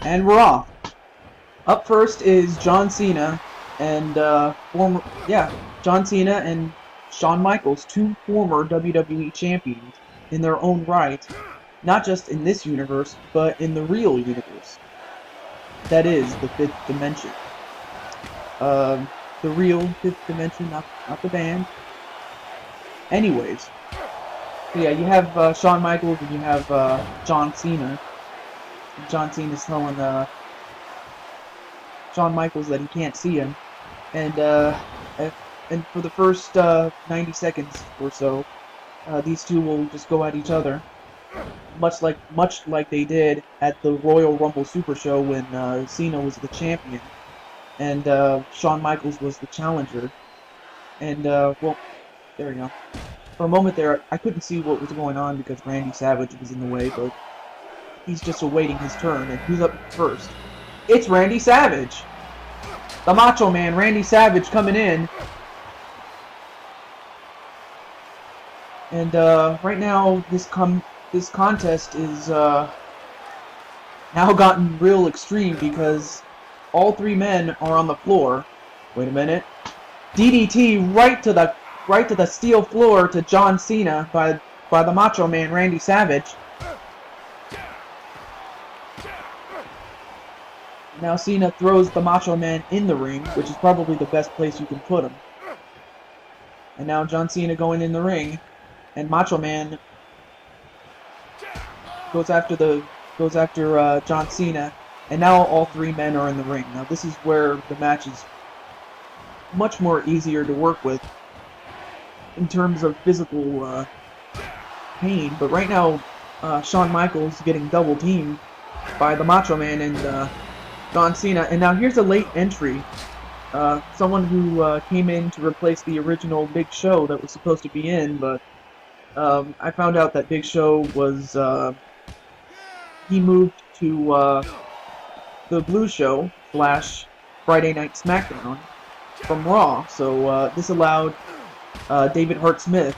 And we're off. Up first is John Cena and John Cena and Shawn Michaels, two former WWE champions in their own right, not just in this universe, but in the real universe. That is the fifth dimension. The real fifth dimension, not the band. Anyways, so yeah, you have Shawn Michaels and you have John Cena. John Cena's telling Shawn Michaels that he can't see him, and for the first 90 seconds or so, these two will just go at each other, much like they did at the Royal Rumble Supershow when Cena was the champion and Shawn Michaels was the challenger. And well, there we go. For a moment there, I couldn't see what was going on because Randy Savage was in the way, but he's just awaiting his turn. And who's up first? It's Randy Savage! The Macho Man, Randy Savage, coming in. And right now, this contest is now gotten real extreme because all three men are on the floor. Wait a minute. DDT right to the steel floor to John Cena by the Macho Man, Randy Savage. Now Cena throws the Macho Man in the ring, which is probably the best place you can put him. And now John Cena going in the ring, and Macho Man goes after John Cena, and now all three men are in the ring. Now this is where the match is much more easier to work with in terms of physical pain. But right now, Shawn Michaels getting double teamed by the Macho Man and John Cena. And now here's a late entry. Someone who came in to replace the original Big Show that was supposed to be in, but I found out that Big Show was he moved to the Blue Show / Friday Night SmackDown from Raw. So this allowed David Hart Smith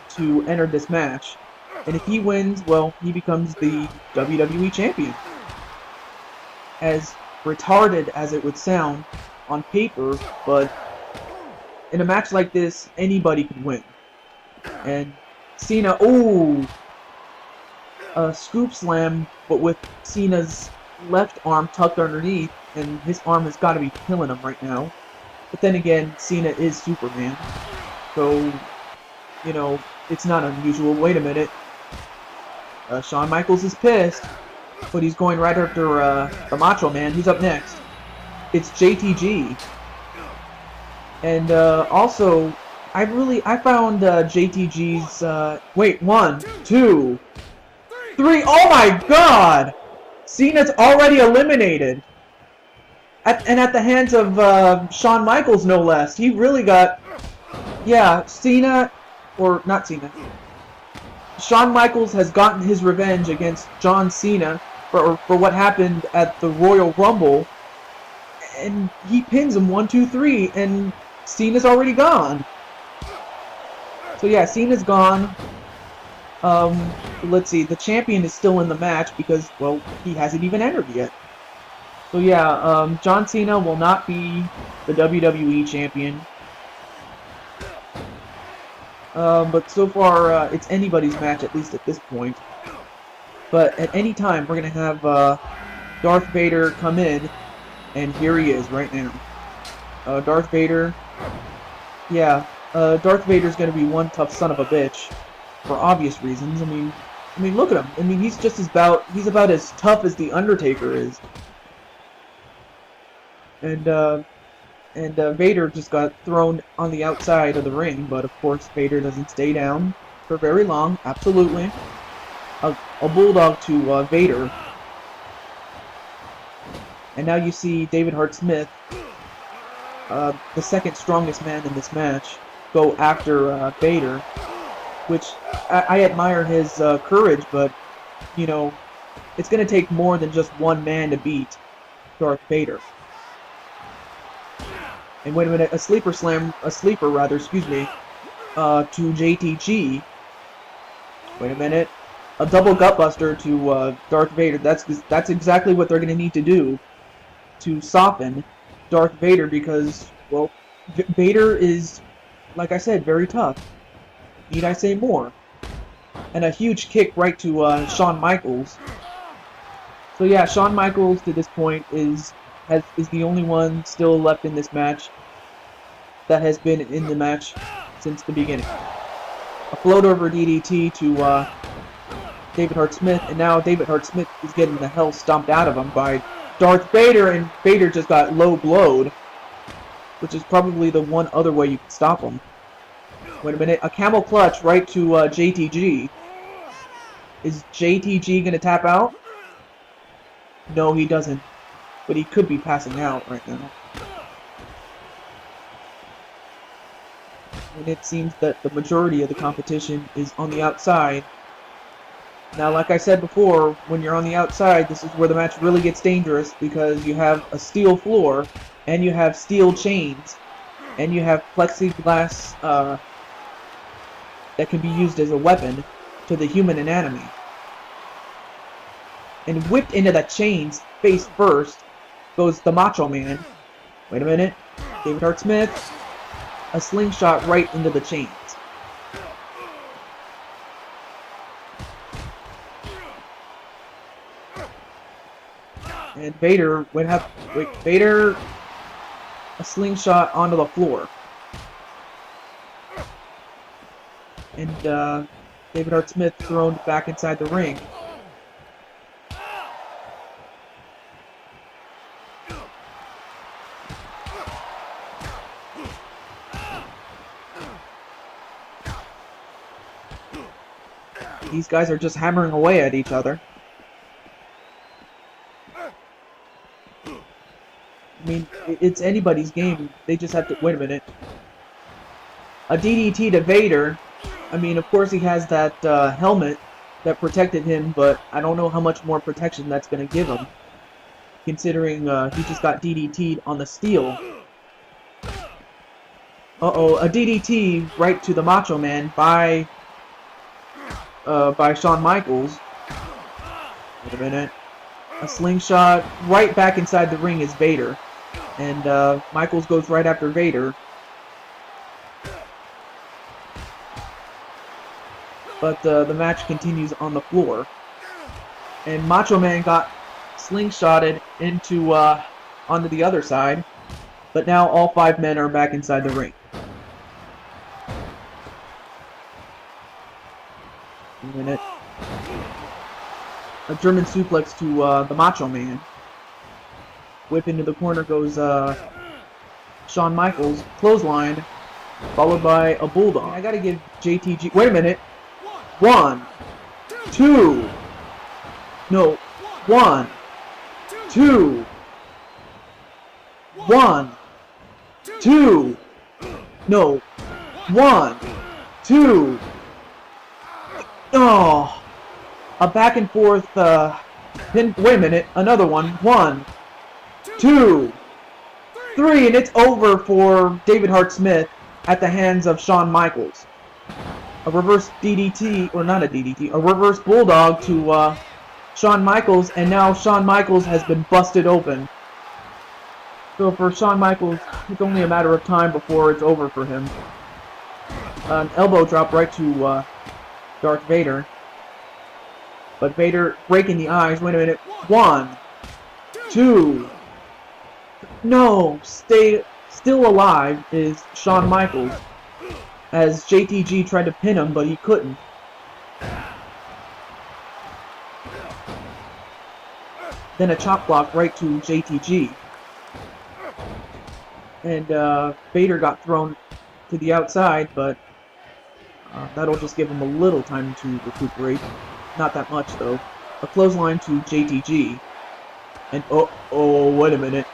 to enter this match, and if he wins, well, he becomes the WWE champion. As retarded as it would sound on paper, but in a match like this, anybody can win. And Cena, a scoop slam, but with Cena's left arm tucked underneath, and his arm has got to be killing him right now. But then again, Cena is Superman, so, you know, it's not unusual. Wait a minute. Shawn Michaels is pissed, but he's going right after the Macho Man. Who's up next? It's JTG. And also, I found JTG's, wait, 1, 2, 3, oh my god! Cena's already eliminated! And at the hands of Shawn Michaels, no less. He really got, yeah, Cena, or not Cena. Shawn Michaels has gotten his revenge against John Cena for what happened at the Royal Rumble, and he pins him 1, 2, 3, and Cena's already gone. So yeah, Cena's gone. Let's see, the champion is still in the match because, well, he hasn't even entered yet. So yeah, John Cena will not be the WWE champion. But so far, it's anybody's match, at least at this point. But at any time, we're going to have Darth Vader come in, and here he is right now. Darth Vader, yeah, Darth Vader's going to be one tough son of a bitch, for obvious reasons. I mean, look at him. I mean, he's about as tough as The Undertaker is. And Vader just got thrown on the outside of the ring, but of course Vader doesn't stay down for very long, absolutely. A bulldog to Vader. And now you see David Hart Smith, the second strongest man in this match, go after Vader, which I admire his courage, but, you know, it's going to take more than just one man to beat Darth Vader. And wait a minute, a sleeper, excuse me, to JTG. Wait a minute. a double gutbuster to Darth Vader. That's exactly what they're going to need to do to soften Darth Vader because, well, Vader is, like I said, very tough. Need I say more? And a huge kick right to Shawn Michaels. So yeah, Shawn Michaels to this point is the only one still left in this match that has been in the match since the beginning. A float over DDT to David Hart Smith, and now David Hart Smith is getting the hell stomped out of him by Darth Vader, and Vader just got low blowed, which is probably the one other way you can stop him. Wait a minute, a camel clutch right to JTG. Is JTG gonna tap out? No, he doesn't, but he could be passing out right now. And it seems that the majority of the competition is on the outside. Now, like I said before, when you're on the outside, this is where the match really gets dangerous because you have a steel floor, and you have steel chains, and you have plexiglass that can be used as a weapon to the human anatomy. And whipped into the chains, face first, goes the Macho Man. Wait a minute. David Hart Smith. A slingshot right into the chains. And Vader Vader, a slingshot onto the floor. And David Hart Smith thrown back inside the ring. These guys are just hammering away at each other. I mean, it's anybody's game. They just have to... Wait a minute. A DDT to Vader. I mean, of course he has that helmet that protected him, but I don't know how much more protection that's going to give him. Considering he just got DDT'd on the steel. Uh-oh, a DDT right to the Macho Man by Shawn Michaels. Wait a minute. A slingshot right back inside the ring is Vader. And Michaels goes right after Vader. But the match continues on the floor. And Macho Man got slingshotted into onto the other side. But now all 5 men are back inside the ring. A minute. A German suplex to the Macho Man. Whip into the corner goes Shawn Michaels, clothesline, followed by a Bulldog. I gotta give JTG... Wait a minute. 1, 2... No. 1, 2... 1, 2... No. 1, 2... Oh, a back and forth, wait a minute, another one. 1, 2, 3, and it's over for David Hart Smith at the hands of Shawn Michaels. A reverse DDT, or not a DDT, a reverse Bulldog to Shawn Michaels, and now Shawn Michaels has been busted open. So for Shawn Michaels, it's only a matter of time before it's over for him. An elbow drop right to Darth Vader. But Vader breaking the eyes. Wait a minute. 1, 2. No. Still alive is Shawn Michaels. As JTG tried to pin him, but he couldn't. Then a chop block right to JTG. And Vader got thrown to the outside, but that'll just give him a little time to recuperate. Not that much, though. A clothesline to JTG. And, oh, wait a minute.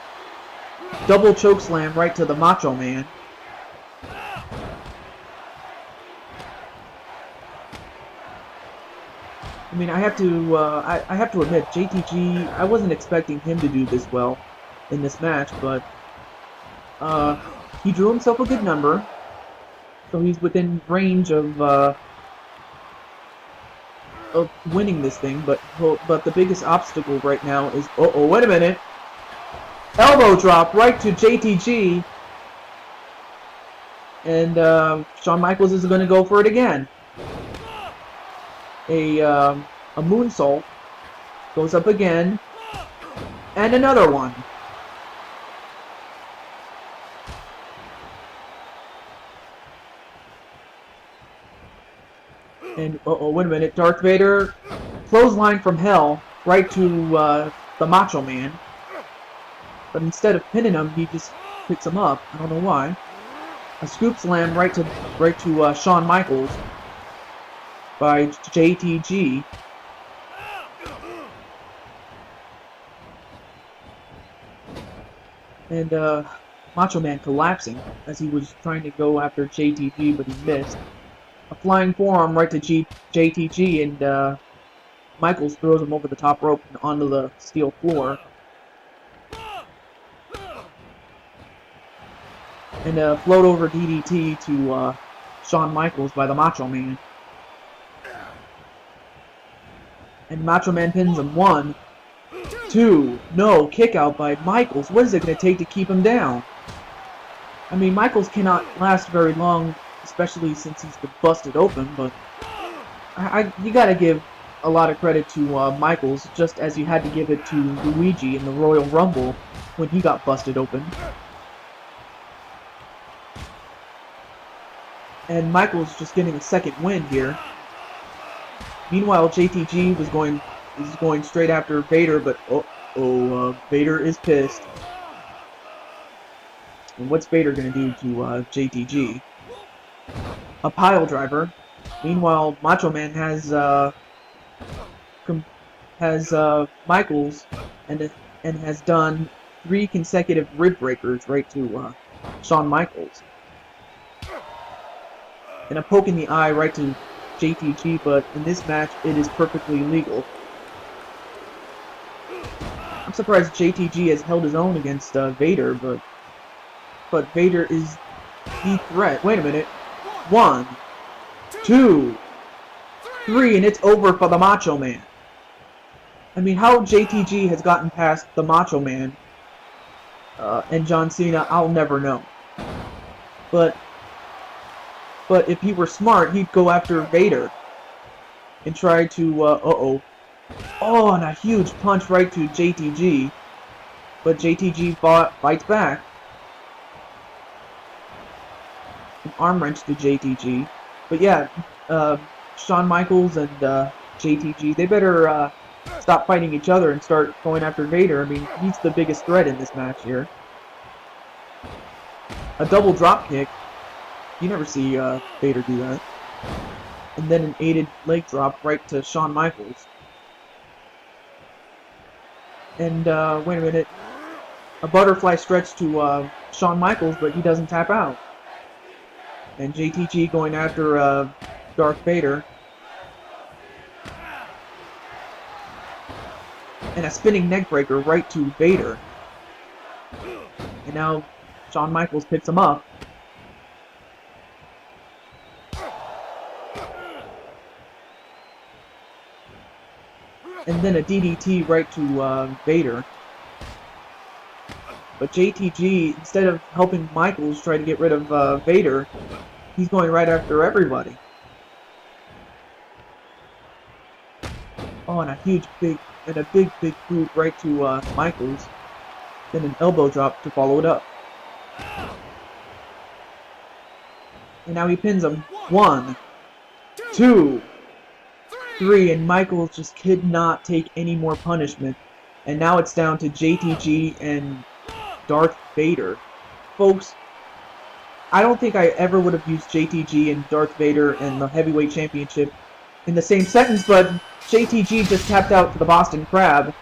Double chokeslam right to the Macho Man. I mean, I have to admit, JTG, I wasn't expecting him to do this well in this match, but he drew himself a good number. So he's within range of of winning this thing, but the biggest obstacle right now is... Uh-oh, wait a minute. Elbow drop right to JTG. And Shawn Michaels is going to go for it again. A moonsault goes up again. And another one. And, uh-oh, wait a minute. Darth Vader, clothesline from hell, right to the Macho Man. But instead of pinning him, he just picks him up. I don't know why. A scoop slam right to Shawn Michaels by JTG. And Macho Man collapsing as he was trying to go after JTG, but he missed. A flying forearm right to JTG, and Michaels throws him over the top rope and onto the steel floor. And a float over DDT to Shawn Michaels by the Macho Man. And Macho Man pins him. 1, 2, no, kick out by Michaels. What is it going to take to keep him down? I mean, Michaels cannot last very long, especially since he's been busted open, but you gotta give a lot of credit to Michaels, just as you had to give it to Luigi in the Royal Rumble when he got busted open. And Michaels just getting a second win here. Meanwhile, JTG is going straight after Vader, but Vader is pissed. And what's Vader gonna do to JTG? A pile driver. Meanwhile, Macho Man has Michaels and has done 3 consecutive rib breakers right to Shawn Michaels. And a poke in the eye right to JTG, but in this match it is perfectly legal. I'm surprised JTG has held his own against Vader, but Vader is the threat. Wait a minute. 1, 2, 3, and it's over for the Macho Man. I mean, how JTG has gotten past the Macho Man and John Cena, I'll never know. But if he were smart, he'd go after Vader and try to, and a huge punch right to JTG. But JTG fights back. An arm wrench to JTG. But yeah, Shawn Michaels and JTG, they better stop fighting each other and start going after Vader. I mean, he's the biggest threat in this match here. A double drop kick. You never see Vader do that. And then an aided leg drop right to Shawn Michaels. And, wait a minute. A butterfly stretch to Shawn Michaels, but he doesn't tap out. And JTG going after Darth Vader. And a spinning neck breaker right to Vader. And now Shawn Michaels picks him up. And then a DDT right to Vader. But JTG, instead of helping Michaels try to get rid of Vader, he's going right after everybody. Oh, and a big boot right to Michaels. Then an elbow drop to follow it up. And now he pins him. 1, 2, 3, and Michaels just could not take any more punishment. And now it's down to JTG and Darth Vader. Folks, I don't think I ever would have used JTG and Darth Vader and the Heavyweight Championship in the same sentence, but JTG just tapped out to the Boston Crab.